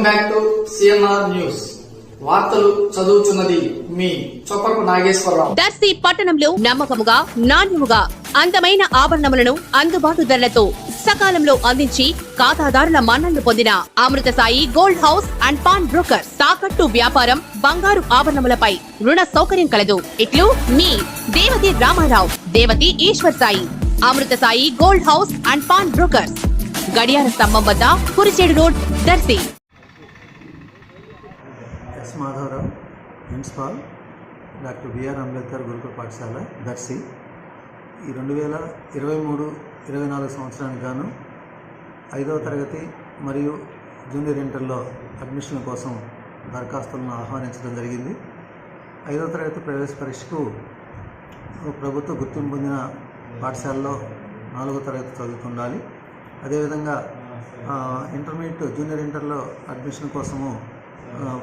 Back to CNR news. వార్తలు చదువుతున్నది మీ చొప్పకు నాగేశ్వరరావు. దర్శి పట్టణంలో నమ్మకముగా, నాణ్యముగా అందమైన ఆభరణములను అందుబాటు ధరలతో సకాలంలో అందించి ఖాతాదారుల మన్ననలు పొందిన Amrutha Sai gold house and pawn brokers. తాకట్టు వ్యాపారం, బంగారు ఆభరణములపై రుణ సౌకర్యం కలదు. ఇట్లు మీ Devathi Ramarao, Devathi Eshwar Sai. Amrutha Sai gold house and pawn brokers, గడియార స్తంభం వద్ద, Kurichedu road, Darsi. S Madhavarao, principal, doctor BR Ambedkar గురుకుల పాఠశాల, దర్శి. ఈ 2023-24 సంవత్సరానికి గాను 5వ తరగతి మరియు జూనియర్ ఇంటర్లో అడ్మిషన్ల కోసం దరఖాస్తులను ఆహ్వానించడం జరిగింది. 5వ తరగతి ప్రవేశ పరీక్షకు ప్రభుత్వ గుర్తింపు పొందిన పాఠశాలలో 4వ తరగతి చదువుతుండాలి. అదేవిధంగా ఇంటర్మీడియట్ జూనియర్ ఇంటర్లో అడ్మిషన్ కోసము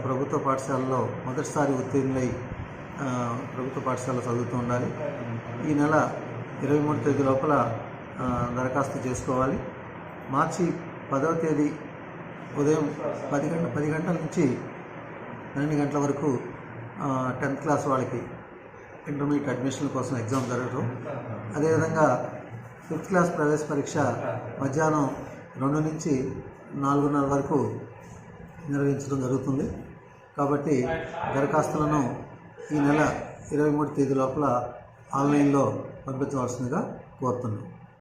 ప్రభుత్వ పాఠశాలలో మొదటిసారి ఉత్తీర్ణులై ప్రభుత్వ పాఠశాలలో చదువుతూ ఉండాలి. ఈ నెల 23వ తేదీ లోపల దరఖాస్తు చేసుకోవాలి. మార్చి 10వ తేదీ ఉదయం 10 గంటల నుంచి 12 గంటల వరకు 10th క్లాస్ వాళ్ళకి ఇంటర్మీడియట్ అడ్మిషన్ కోసం ఎగ్జామ్ జరగడం. అదేవిధంగా 5th క్లాస్ ప్రవేశ పరీక్ష మధ్యాహ్నం 2 నుంచి 4:30 వరకు నిర్వహించడం జరుగుతుంది. కాబట్టి దరఖాస్తులను ఈ నెల 23వ తేదీ లోపల ఆన్లైన్లో పంపించవలసిందిగా కోరుతున్నాను.